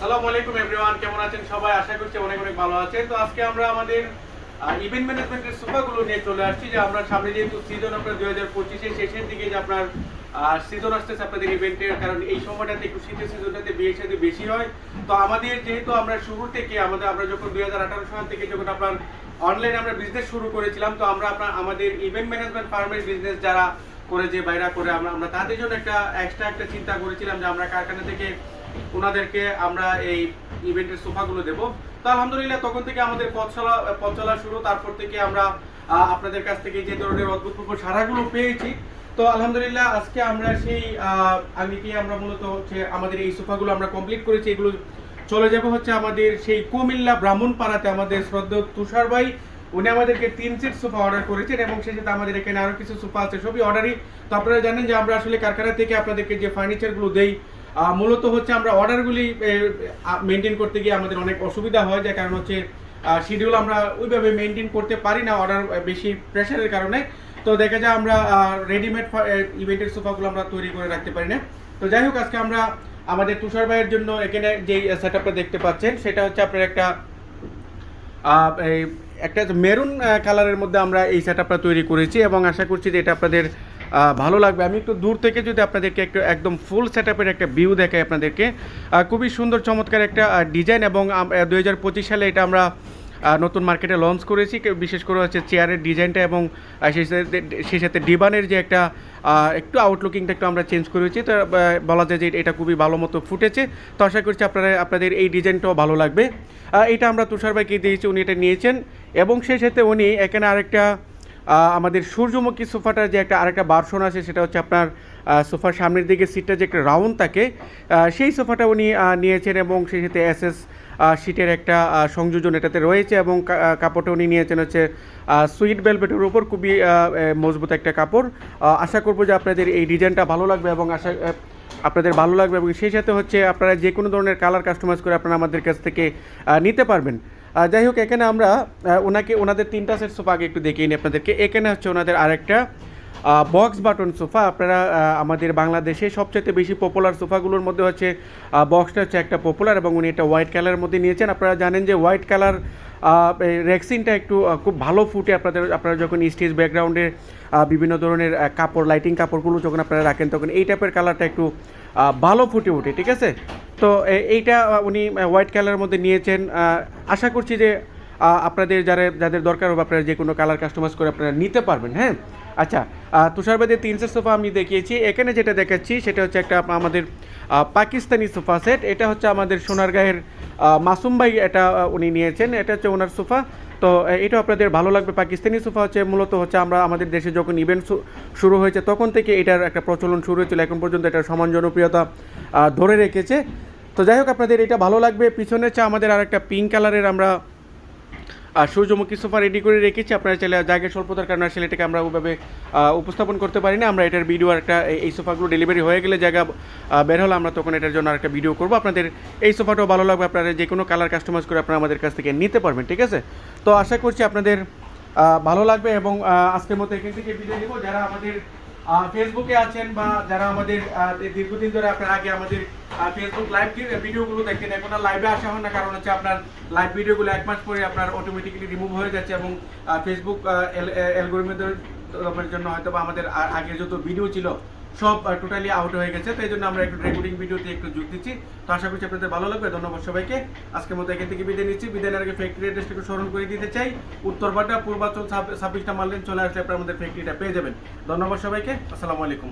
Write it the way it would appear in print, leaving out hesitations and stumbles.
আসসালামু আলাইকুম এভরিওয়ান, কেমন আছেন সবাই? আশা করছি অনেক অনেক ভালো আছেন। তো আজকে আমরা আমাদের ইভেন্ট ম্যানেজমেন্টের সোফাগুলো নিয়ে চলে আসছি। যে আমরা সামনে যেহেতু সিজন আপনার 2025-এর শেষের দিকে যে আপনার সিজন আসতেছে আপনাদের ইভেন্টের, কারণ এই সময়টাতে একটু শীতের সিজনটাতে বিয়ে শাদী বেশি হয়। তো আমাদের যেহেতু আমরা শুরু থেকে আমরা যখন 2018 সাল থেকে যখন আপনার অনলাইনে আমরা বিজনেস শুরু করেছিলাম, তো আমরা আমাদের ইভেন্ট ম্যানেজমেন্ট ফার্মের বিজনেস যারা করে, যে বাইরা করে, আমরা তাদের জন্য একটা এক্সট্রা একটা চিন্তা করেছিলাম যে আমরা কারখানা থেকে ওনাদেরকে আমরা এই ইভেন্টের সোফাগুলো দেবো। তো আলহামদুলিল্লাহ তখন থেকে আমাদের পথ চলা শুরু। তারপর থেকে আমরা আপনাদের কাছ থেকে যে ধরনের অদ্ভুত সাড়াগুলো পেয়েছি, তো আলহামদুলিল্লাহ আজকে আমরা সেই আগে আমরা মূলত হচ্ছে আমাদের এই সোফাগুলো আমরা কমপ্লিট করেছি। এগুলো চলে যাবে হচ্ছে আমাদের সেই কুমিল্লা ব্রাহ্মণপাড়াতে আমাদের শ্রদ্ধেয় তুষার ভাই, উনি আমাদেরকে 3 সেট সোফা অর্ডার করেছেন এবং সেই সাথে আমাদের এখানে আরো কিছু সোফা আছে, সবই অর্ডারই। তো আপনারা জানেন যে আমরা আসলে কারখানা থেকে আপনাদেরকে যে ফার্নিচারগুলো দেই, মূলত হচ্ছে আমরা অর্ডারগুলি মেনটেন করতে গিয়ে আমাদের অনেক অসুবিধা হয়, যে কারণ হচ্ছে শিডিউল আমরা ওইভাবে মেনটেন করতে পারি না অর্ডার বেশি প্রেশারের কারণে। তো দেখা যায় আমরা রেডিমেড ইভেন্টের সোফাগুলো আমরা তৈরি করে রাখতে পারি না। তো যাই হোক, আজকে আমরা আমাদের তুষার ভাইয়ের জন্য এখানে যেই সেটআপটা দেখতে পাচ্ছেন, সেটা হচ্ছে আপনার একটা মেরুন কালারের মধ্যে আমরা এই সেটআপটা তৈরি করেছি এবং আশা করছি যে এটা আপনাদের ভালো লাগবে। আমি একটু দূর থেকে যদি আপনাদেরকে একদম ফুল সেটআপের একটা ভিউ দেখাই আপনাদেরকে, খুবই সুন্দর চমৎকার একটা ডিজাইন এবং 2025 সালে এটা আমরা নতুন মার্কেটে লঞ্চ করেছি। বিশেষ করে হচ্ছে চেয়ারের ডিজাইনটা এবং সেই সাথে ডিবানের যে একটা একটু আউটলুকিংটা একটু আমরা চেঞ্জ করেছি। তো বলা যায় যে এটা খুবই ভালো মতো ফুটেছে। তো আশা করছি আপনাদের এই ডিজাইনটাও ভালো লাগবে। এটা আমরা তুষার ভাইকে দিয়েছি, উনি এটা নিয়েছেন এবং সেই সাথে উনি এখানে আরেকটা আমাদের সূর্যমুখী সোফাটার যে আরেকটা ভার্সন আছে, সেটা হচ্ছে আপনার সোফার সামনের দিকে সিটটা যে একটা রাউন্ড থাকে, সেই সোফাটা উনি নিয়েছেন এবং সেই সাথে এসএস শিটের একটা সংযোজন এটাতে রয়েছে এবং কাপড়টা উনি নিয়েছেন হচ্ছে সুইট ভেলভেটের উপর, খুবই মজবুত একটা কাপড়। আশা করবো যে আপনাদের এই ডিজাইনটা ভালো লাগবে এবং আপনাদের ভালো লাগবে এবং সেই সাথে হচ্ছে আপনারা যে কোনো ধরনের কালার কাস্টমাইজ করে আপনারা আমাদের কাছ থেকে নিতে পারবেন। যাই হোক, এখানে আমরা ওনাদের 3টা সেট সোফা আগে একটু দেখিয়ে নিই আপনাদেরকে। এখানে হচ্ছে ওনাদের আরেকটা বক্স বাটন সোফা। আপনারা আমাদের বাংলাদেশে সবচেয়ে বেশি পপুলার সোফাগুলোর মধ্যে হচ্ছে বক্সটা হচ্ছে একটা পপুলার এবং উনি এটা হোয়াইট কালারের মধ্যে নিয়েছেন। আপনারা জানেন যে হোয়াইট কালার রেক্সিনটা একটু খুব ভালো ফুটে আপনারা যখন স্টেজ ব্যাকগ্রাউন্ডে বিভিন্ন ধরনের কাপড়, লাইটিং কাপড়গুলো যখন আপনারা রাখেন, তখন এই টাইপের কালারটা একটু ভালো ফুটে ওঠে, ঠিক আছে? তো এইটা উনি হোয়াইট কালারের মধ্যে নিয়েছেন। আশা করছি যে আপনাদের যাদের দরকার হবে আপনারা যে কোনো কালার কাস্টমাইজ করে আপনারা নিতে পারবেন। হ্যাঁ, আচ্ছা, তুষারবাদের 3 সেট সোফা আমি দেখিয়েছি। এখানে যেটা দেখাচ্ছি সেটা হচ্ছে একটা আমাদের পাকিস্তানি সোফা সেট। এটা হচ্ছে আমাদের সোনারগাঁয়ের মাসুম ভাই, এটা উনি নিয়েছেন। এটা হচ্ছে ওনার সোফা। তো এটা আপনাদের ভালো লাগবে। পাকিস্তানি সোফা হচ্ছে মূলত হচ্ছে আমাদের দেশে যখন ইভেন্ট শুরু হয়েছে তখন থেকে এটার একটা প্রচলন শুরু হয়েছিল, এখন পর্যন্ত এটার সমান জনপ্রিয়তা ধরে রেখেছে। তো যাই হোক, আপনাদের এটা ভালো লাগবে। পিছনে হচ্ছে আমাদের আর একটা পিঙ্ক কালারের আমরা সূর্যমুখী সোফা রেডি করে রেখেছি। আপনারা চাইলে জায়গার স্বল্পতার কারণে আসলে এটাকে আমরা ওইভাবে উপস্থাপন করতে পারি না। আমরা এটার ভিডিও একটা এই সোফাগুলো ডেলিভারি হয়ে গেলে জায়গা বের হলে আমরা তখন এটার জন্য আরেকটা ভিডিও করবো। আপনাদের এই সোফাটাও ভালো লাগবে, আপনারা যে কোনো কালার কাস্টমাইজ করে আপনারা আমাদের কাছ থেকে নিতে পারবেন, ঠিক আছে? তো আশা করছি আপনাদের ভালো লাগবে এবং আজকের মতো এখান থেকে বিদায় নেব। যারা আমাদের ফেসবুকে আছেন বা যারা আমাদের দীর্ঘদিন ধরে আপনার আগে আমাদের ফেসবুক লাইভ ভিডিওগুলো দেখেন, এখন আর লাইভে আসা হয় না, কারণ হচ্ছে আপনার লাইভ ভিডিওগুলো 1 মাস পরে আপনার অটোমেটিক্যালি রিমুভ হয়ে যাচ্ছে এবং ফেসবুক অ্যালগরিদমের জন্য হয়তো বা আমাদের আগে যত ভিডিও ছিল সব টোটালি আউট হয়ে গেছে। তো এই জন্য আমরা একটু রেকর্ডিং ভিডিওতে একটু যোগ দিচ্ছি। তো আশা করছি আপনাদের ভালো লাগবে। ধন্যবাদ সবাইকে। আজকের মতো এখান থেকে বিদায় নিচ্ছি। বিদায়ের আগে ফ্যাক্টরি অ্যাড্রেসটা একটু স্মরণ করে দিতে চাই। উত্তরপাড়া পূর্বাচল 26টা মারলেন চলে আসলে আপনারা আমাদের ফ্যাক্টরিটা পেয়ে যাবেন। ধন্যবাদ সবাইকে। আসসালামু আলাইকুম।